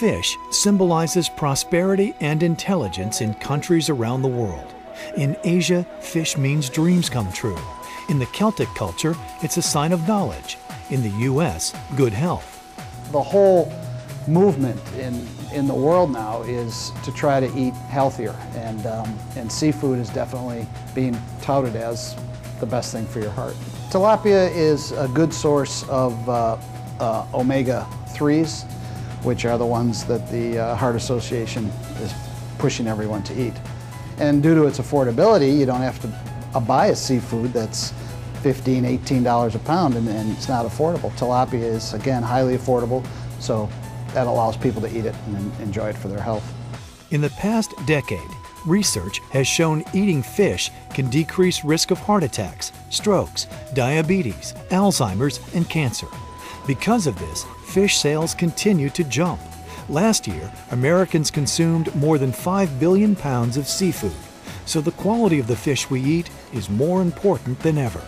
fish symbolizes prosperity and intelligence in countries around the world. In Asia, fish means dreams come true. In the Celtic culture, it's a sign of knowledge. In the U.S., good health. The whole movement in the world now is to try to eat healthier, and seafood is definitely being touted as the best thing for your heart. Tilapia is a good source of omega-3s, which are the ones that the Heart Association is pushing everyone to eat. And due to its affordability, you don't have to buy a seafood that's $15, $18 a pound, and it's not affordable. Tilapia is, again, highly affordable, so that allows people to eat it and enjoy it for their health. In the past decade, research has shown eating fish can decrease risk of heart attacks, strokes, diabetes, Alzheimer's, and cancer. Because of this, fish sales continue to jump. Last year, Americans consumed more than 5 billion pounds of seafood, so the quality of the fish we eat is more important than ever.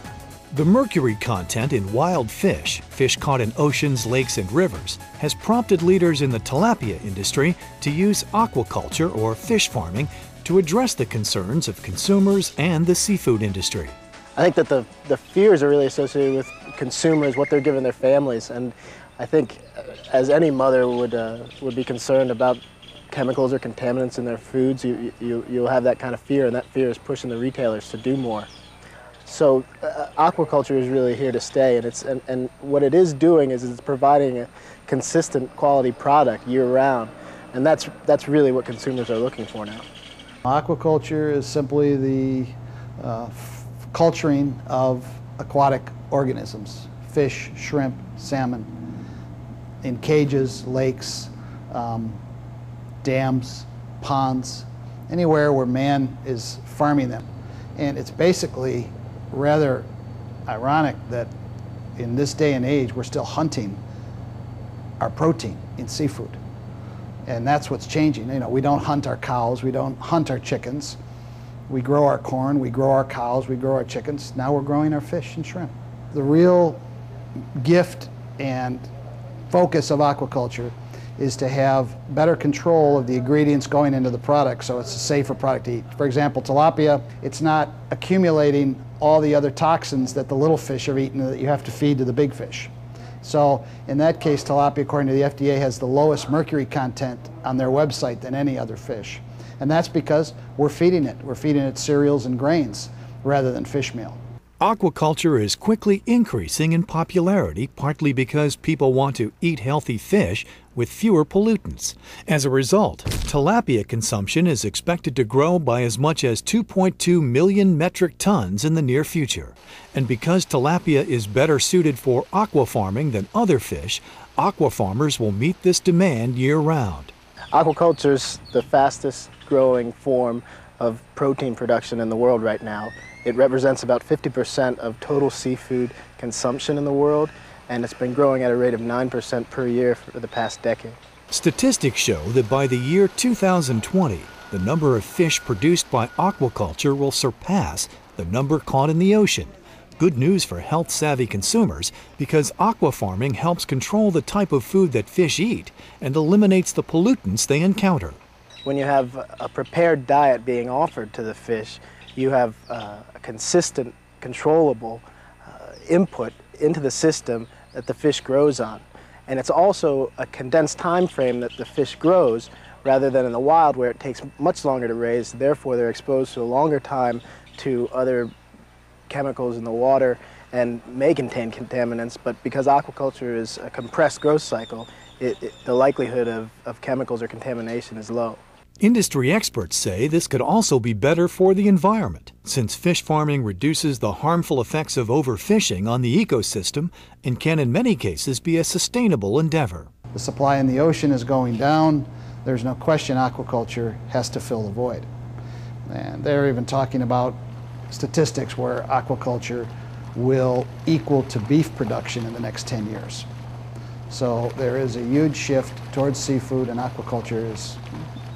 The mercury content in wild fish, fish caught in oceans, lakes, and rivers, has prompted leaders in the tilapia industry to use aquaculture or fish farming to address the concerns of consumers and the seafood industry. I think that the fears are really associated with consumers, what they're giving their families, and I think as any mother would be concerned about chemicals or contaminants in their foods, you'll have that kind of fear, and that fear is pushing the retailers to do more. So aquaculture is really here to stay, and what it is doing is it's providing a consistent quality product year-round, and that's really what consumers are looking for now. Aquaculture is simply the culturing of aquatic organisms, fish, shrimp, salmon, in cages, lakes, dams, ponds, anywhere where man is farming them. And it's basically rather ironic that in this day and age we're still hunting our protein in seafood. And that's what's changing. You know, we don't hunt our cows, we don't hunt our chickens. We grow our corn, we grow our cows, we grow our chickens. Now we're growing our fish and shrimp. The real gift and focus of aquaculture is to have better control of the ingredients going into the product so it's a safer product to eat. For example, tilapia, it's not accumulating all the other toxins that the little fish are eating that you have to feed to the big fish. So in that case, tilapia, according to the FDA, has the lowest mercury content on their website than any other fish. And that's because we're feeding it. We're feeding it cereals and grains rather than fish meal. Aquaculture is quickly increasing in popularity, partly because people want to eat healthy fish with fewer pollutants. As a result, tilapia consumption is expected to grow by as much as 2.2 million metric tons in the near future. And because tilapia is better suited for aqua farming than other fish, aqua farmers will meet this demand year-round. Aquaculture is the fastest growing form of protein production in the world right now. It represents about 50% of total seafood consumption in the world, and it's been growing at a rate of 9% per year for the past decade. Statistics show that by the year 2020, the number of fish produced by aquaculture will surpass the number caught in the ocean. Good news for health-savvy consumers, because aqua farming helps control the type of food that fish eat and eliminates the pollutants they encounter. When you have a prepared diet being offered to the fish, you have a consistent, controllable input into the system that the fish grows on. And it's also a condensed time frame that the fish grows, rather than in the wild where it takes much longer to raise. Therefore, they're exposed to a longer time to other chemicals in the water and may contain contaminants, but because aquaculture is a compressed growth cycle, the likelihood of chemicals or contamination is low. Industry experts say this could also be better for the environment, since fish farming reduces the harmful effects of overfishing on the ecosystem and can in many cases be a sustainable endeavor. The supply in the ocean is going down. There's no question aquaculture has to fill the void. And they're even talking about statistics where aquaculture will equal to beef production in the next 10 years. So there is a huge shift towards seafood, and aquaculture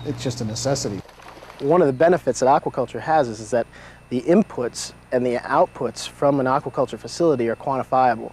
it's just a necessity. One of the benefits that aquaculture has is that the inputs and the outputs from an aquaculture facility are quantifiable.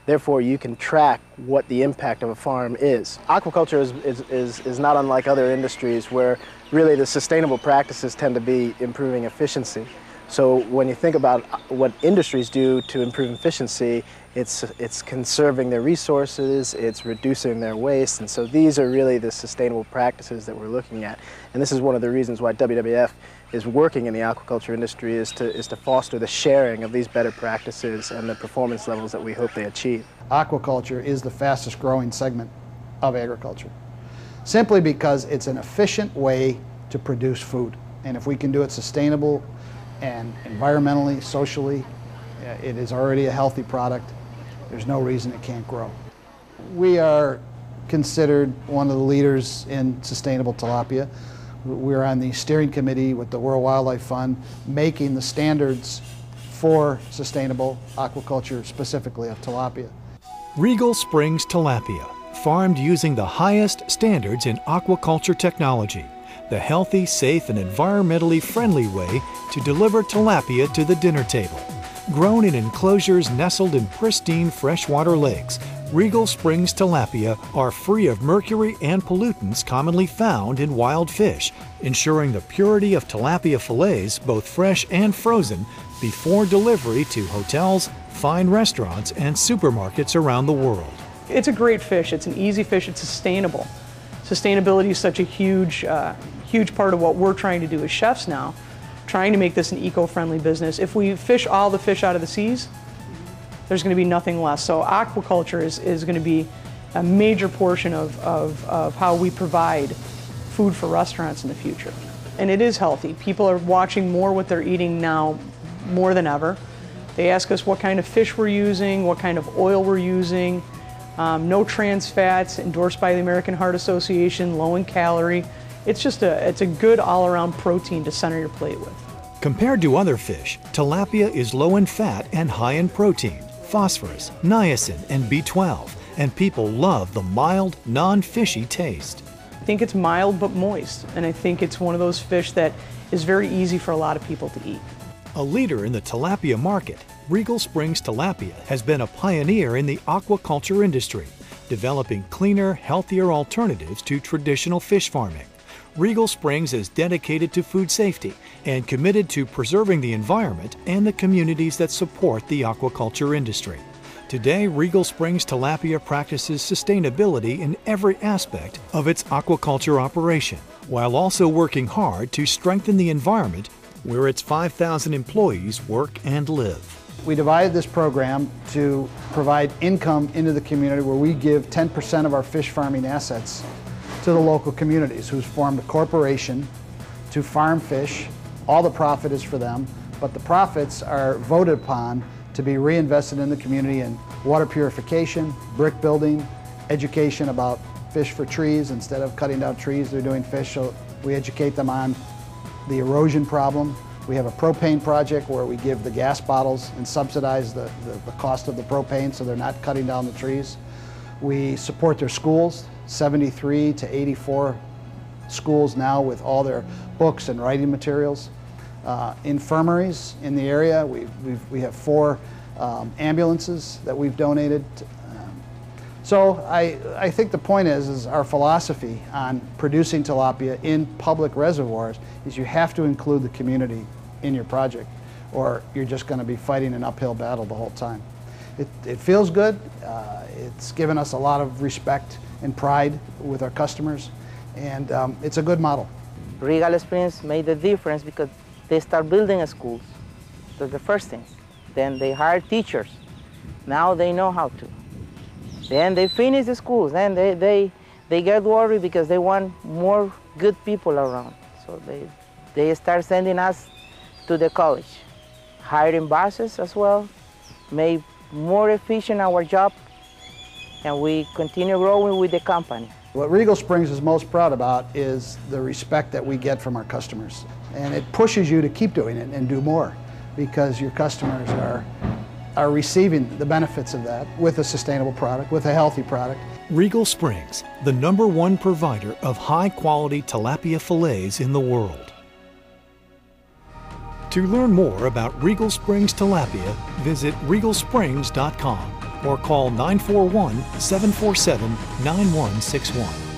Therefore, you can track what the impact of a farm is. Aquaculture is not unlike other industries where really the sustainable practices tend to be improving efficiency. So when you think about what industries do to improve efficiency, it's conserving their resources, it's reducing their waste, and so these are really the sustainable practices that we're looking at. And this is one of the reasons why WWF is working in the aquaculture industry, is to foster the sharing of these better practices and the performance levels that we hope they achieve. Aquaculture is the fastest growing segment of agriculture, simply because it's an efficient way to produce food. And if we can do it sustainable and environmentally, socially, it is already a healthy product. There's no reason it can't grow. We are considered one of the leaders in sustainable tilapia. We're on the steering committee with the World Wildlife Fund, making the standards for sustainable aquaculture, specifically of tilapia. Regal Springs Tilapia, farmed using the highest standards in aquaculture technology, the healthy, safe, and environmentally friendly way to deliver tilapia to the dinner table. Grown in enclosures nestled in pristine freshwater lakes, Regal Springs tilapia are free of mercury and pollutants commonly found in wild fish, ensuring the purity of tilapia fillets, both fresh and frozen, before delivery to hotels, fine restaurants, and supermarkets around the world. It's a great fish. It's an easy fish. It's sustainable. Sustainability is such a huge part of what we're trying to do as chefs now, trying to make this an eco-friendly business. If we fish all the fish out of the seas, there's going to be nothing less. So aquaculture is going to be a major portion of how we provide food for restaurants in the future. And it is healthy. People are watching more what they're eating now more than ever. They ask us what kind of fish we're using, what kind of oil we're using. No trans fats, endorsed by the American Heart Association, low in calorie. It's a good all-around protein to center your plate with. Compared to other fish, tilapia is low in fat and high in protein, phosphorus, niacin, and B12, and people love the mild, non-fishy taste. I think it's mild but moist, and I think it's one of those fish that is very easy for a lot of people to eat. A leader in the tilapia market, Regal Springs Tilapia has been a pioneer in the aquaculture industry, developing cleaner, healthier alternatives to traditional fish farming. Regal Springs is dedicated to food safety and committed to preserving the environment and the communities that support the aquaculture industry. Today, Regal Springs Tilapia practices sustainability in every aspect of its aquaculture operation, while also working hard to strengthen the environment where its 5,000 employees work and live. We divided this program to provide income into the community, where we give 10% of our fish farming assets to the local communities, who's formed a corporation to farm fish. All the profit is for them, but the profits are voted upon to be reinvested in the community in water purification, brick building, education about fish for trees. Instead of cutting down trees, they're doing fish, so we educate them on the erosion problem. We have a propane project where we give the gas bottles and subsidize the cost of the propane, so they're not cutting down the trees. We support their schools, 73 to 84 schools now with all their books and writing materials. Infirmaries in the area, we have 4 ambulances that we've donated. So I think the point is our philosophy on producing tilapia in public reservoirs is you have to include the community in your project, or you're just going to be fighting an uphill battle the whole time. It feels good. It's given us a lot of respect and pride with our customers, and it's a good model. Regal Springs made the difference because they start building schools. That's the first thing. Then they hire teachers. Now they know how to. Then they finish the schools. Then they get worried because they want more good people around. So they start sending us to the college. Hiring buses as well, made more efficient our job, and we continue growing with the company. What Regal Springs is most proud about is the respect that we get from our customers. And it pushes you to keep doing it and do more, because your customers are receiving the benefits of that with a sustainable product, with a healthy product. Regal Springs, the #1 provider of high-quality tilapia fillets in the world. To learn more about Regal Springs Tilapia, visit regalsprings.com. or call 941 747 9161.